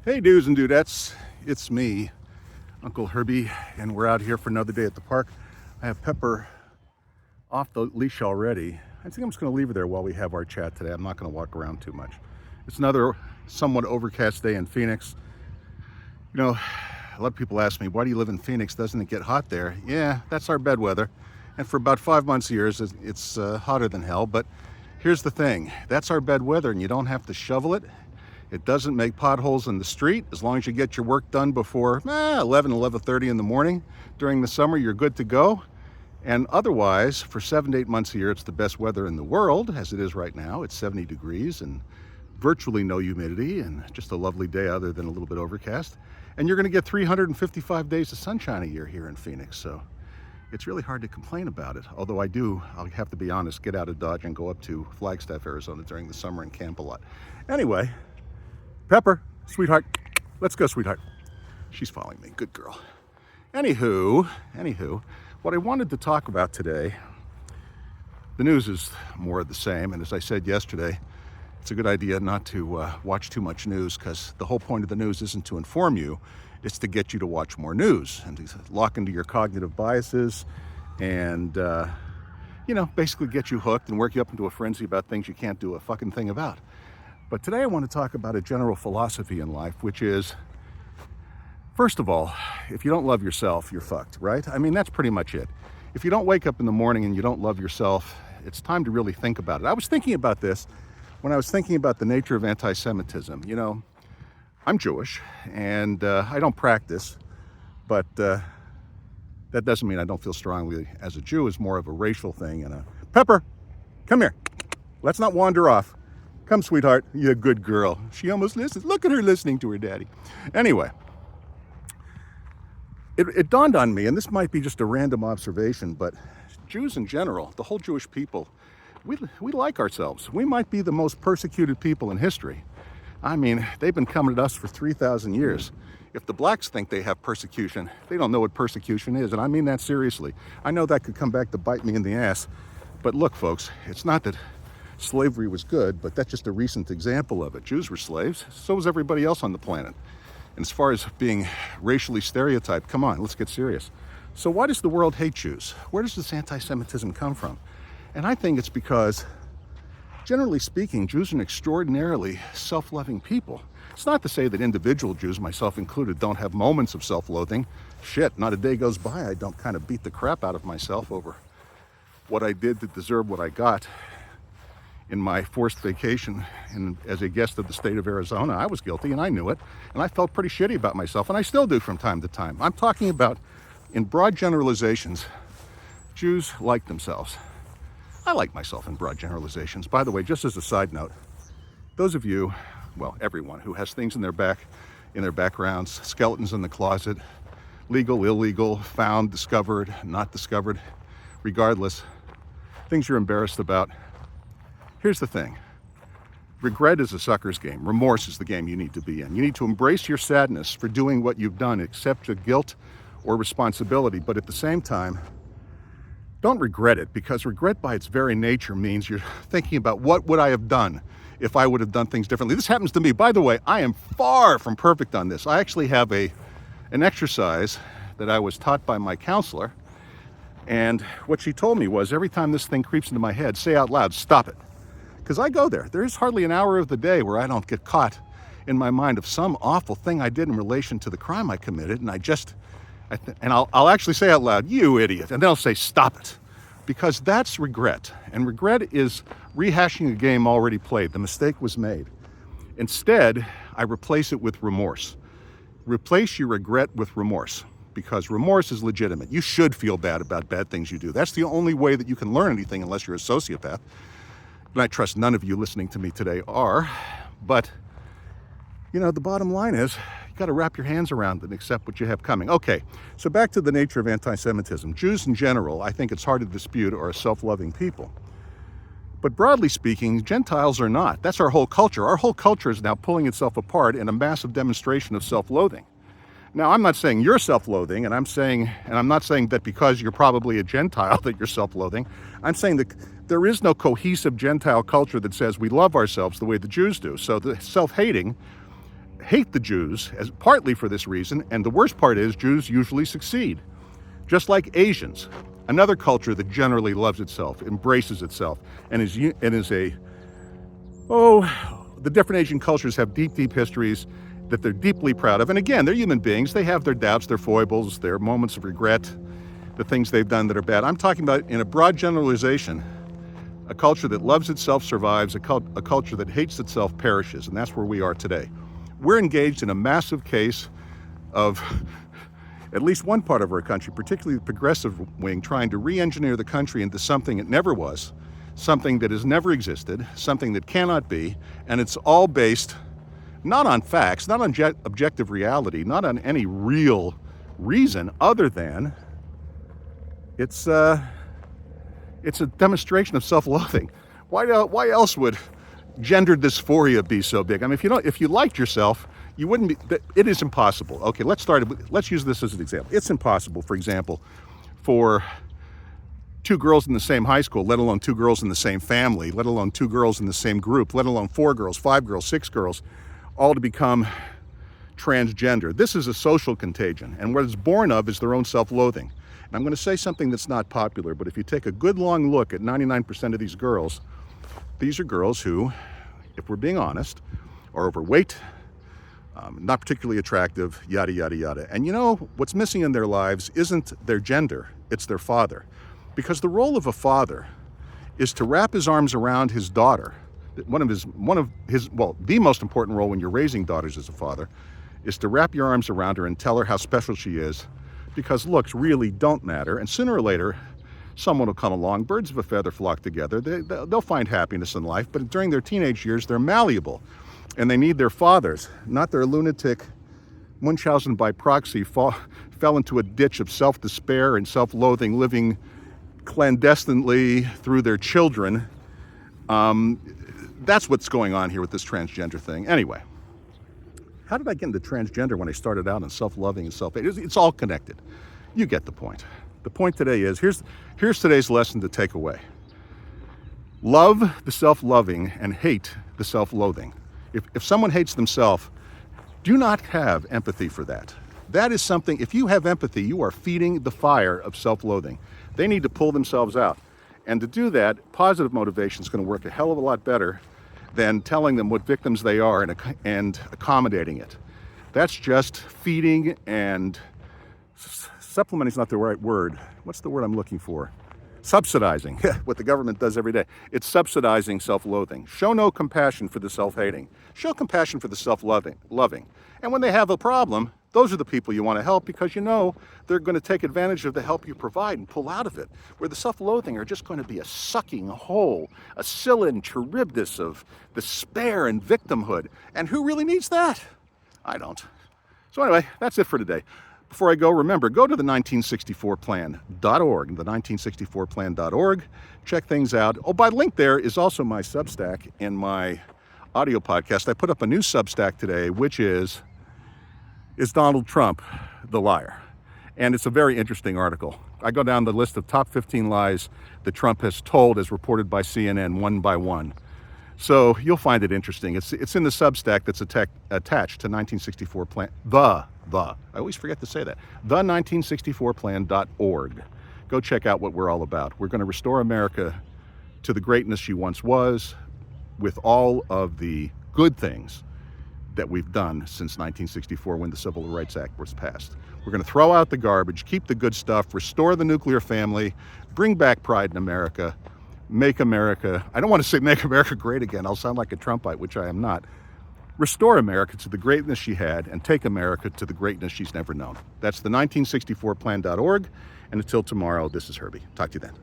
Hey dudes and dudettes, it's me, Uncle Herbie, and we're out here for another day at the park. I have Pepper off the leash already. I think I'm just going to leave her there while we have our chat today. I'm not going to walk around too much. It's another somewhat overcast day in Phoenix. You know, a lot of people ask me, why do you live in Phoenix? Doesn't it get hot there? Yeah, that's our bed weather. And for about 5 months a year, it's hotter than hell. But here's the thing, that's our bed weather and you don't have to shovel it. It doesn't make potholes in the street. As long as you get your work done before 11:30 in the morning during the summer, you're good to go. And otherwise, for 7 to 8 months a year, it's the best weather in the world, as it is right now. It's 70 degrees and virtually no humidity and just a lovely day other than a little bit overcast. And you're going to get 355 days of sunshine a year here in Phoenix. So it's really hard to complain about it. Although I'll have to be honest, get out of Dodge and go up to Flagstaff, Arizona during the summer and camp a lot. Anyway, Pepper, sweetheart, let's go, sweetheart. She's following me, good girl. Anywho, what I wanted to talk about today, the news is more of the same, and as I said yesterday, it's a good idea not to watch too much news, because the whole point of the news isn't to inform you, it's to get you to watch more news and to lock into your cognitive biases and, basically get you hooked and work you up into a frenzy about things you can't do a fucking thing about. But today I want to talk about a general philosophy in life, which is, first of all, if you don't love yourself, you're fucked, right? I mean, that's pretty much it. If you don't wake up in the morning and you don't love yourself, it's time to really think about it. I was thinking about this when I was thinking about the nature of anti-Semitism. You know, I'm Jewish and I don't practice, but that doesn't mean I don't feel strongly as a Jew. It's more of a racial thing. And Pepper, come here. Let's not wander off. Come, sweetheart, you're a good girl. She almost listens. Look at her listening to her daddy. Anyway, it dawned on me, and this might be just a random observation, but Jews in general, the whole Jewish people, we like ourselves. We might be the most persecuted people in history. I mean, they've been coming at us for 3,000 years. If the blacks think they have persecution, they don't know what persecution is, and I mean that seriously. I know that could come back to bite me in the ass, but look, folks, it's not that slavery was good, but that's just a recent example of it. Jews were slaves, so was everybody else on the planet. And as far as being racially stereotyped, come on, let's get serious. So why does the world hate Jews? Where does this anti-Semitism come from? And I think it's because, generally speaking, Jews are an extraordinarily self-loving people. It's not to say that individual Jews, myself included, don't have moments of self-loathing. Shit, not a day goes by I don't kind of beat the crap out of myself over what I did to deserve what I got. In my forced vacation and as a guest of the state of Arizona, I was guilty and I knew it. And I felt pretty shitty about myself, and I still do from time to time. I'm talking about, in broad generalizations, Jews like themselves. I like myself in broad generalizations. By the way, just as a side note, those of you, well, everyone who has things in their backgrounds, skeletons in the closet, legal, illegal, found, discovered, not discovered, regardless, things you're embarrassed about. Here's the thing. Regret is a sucker's game. Remorse is the game you need to be in. You need to embrace your sadness for doing what you've done, accept your guilt or responsibility, but at the same time, don't regret it, because regret by its very nature means you're thinking about what would I have done if I would have done things differently. This happens to me. By the way, I am far from perfect on this. I actually have an exercise that I was taught by my counselor, and what she told me was, every time this thing creeps into my head, say out loud, stop it. Because I go there. There is hardly an hour of the day where I don't get caught in my mind of some awful thing I did in relation to the crime I committed, and I'll actually say out loud, you idiot, and then I'll say, stop it. Because that's regret. And regret is rehashing a game already played. The mistake was made. Instead, I replace it with remorse. Replace your regret with remorse, because remorse is legitimate. You should feel bad about bad things you do. That's the only way that you can learn anything, unless you're a sociopath. And I trust none of you listening to me today are, but, the bottom line is, you got to wrap your hands around it and accept what you have coming. Okay, so back to the nature of anti-Semitism. Jews in general, I think it's hard to dispute, are a self-loving people. But broadly speaking, Gentiles are not. That's our whole culture. Our whole culture is now pulling itself apart in a massive demonstration of self-loathing. Now, I'm not saying you're self-loathing, and I'm not saying that because you're probably a Gentile that you're self-loathing. I'm saying that there is no cohesive Gentile culture that says we love ourselves the way the Jews do. So the self-hating hate the Jews as partly for this reason, and the worst part is Jews usually succeed. Just like Asians, another culture that generally loves itself, embraces itself, and is the different Asian cultures have deep, deep histories that they're deeply proud of. And again, they're human beings. They have their doubts, their foibles, their moments of regret, the things they've done that are bad. I'm talking about, in a broad generalization, a culture that loves itself survives, a culture that hates itself perishes, and that's where we are today. We're engaged in a massive case of at least one part of our country, particularly the progressive wing, trying to re-engineer the country into something it never was, something that has never existed, something that cannot be, and it's all based not on facts, not on objective reality, not on any real reason other than it's a demonstration of self-loathing. Why else would gender dysphoria be so big? I mean, if you liked yourself, you wouldn't be. It is impossible. Okay, let's use this as an example. It's impossible, for example, for two girls in the same high school, let alone two girls in the same family, let alone two girls in the same group, let alone 4 girls, 5 girls, 6 girls, all to become transgender. This is a social contagion, and what it's born of is their own self-loathing. And I'm going to say something that's not popular, but if you take a good long look at 99% of these are girls who, if we're being honest, are overweight, not particularly attractive, yada, yada, yada. And you know, what's missing in their lives isn't their gender, it's their father. Because the role of a father is to wrap his arms around his daughter. The most important role when you're raising daughters as a father is to wrap your arms around her and tell her how special she is, because looks really don't matter, and sooner or later someone will come along. Birds of a feather flock together. They'll find happiness in life, but during their teenage years they're malleable, and they need their fathers, not their lunatic. Munchausen by proxy fell into a ditch of self-despair and self-loathing, living clandestinely through their children. That's what's going on here with this transgender thing. Anyway, how did I get into transgender when I started out in self-loving and self-hate? It's all connected. You get the point. The point today is, here's today's lesson to take away. Love the self-loving and hate the self-loathing. If someone hates themselves, do not have empathy for that. That is something, if you have empathy, you are feeding the fire of self-loathing. They need to pull themselves out. And to do that, positive motivation is going to work a hell of a lot better than telling them what victims they are and accommodating it. That's just feeding and supplementing is not the right word. What's the word I'm looking for? Subsidizing, what the government does every day. It's subsidizing self-loathing. Show no compassion for the self-hating. Show compassion for the self-loving. And when they have a problem, those are the people you want to help, because you know they're going to take advantage of the help you provide and pull out of it. Where the self-loathing are just going to be a sucking hole, a Scylla and Charybdis of despair and victimhood. And who really needs that? I don't. So anyway, that's it for today. Before I go, remember, go to the 1964plan.org, the 1964plan.org. Check things out. Oh, by link there is also my Substack and my audio podcast. I put up a new Substack today, which is Donald Trump the liar? And it's a very interesting article. I go down the list of top 15 lies that Trump has told as reported by CNN one by one. So you'll find it interesting. It's in the Substack that's attached to 1964 Plan. I always forget to say that. The 1964plan.org. Go check out what we're all about. We're going to restore America to the greatness she once was, with all of the good things that we've done since 1964, when the Civil Rights Act was passed. We're going to throw out the garbage, keep the good stuff, restore the nuclear family, bring back pride in America, make America, I don't want to say make America great again, I'll sound like a Trumpite, which I am not. Restore America to the greatness she had and take America to the greatness she's never known. That's the 1964plan.org. And until tomorrow, this is Herbie. Talk to you then.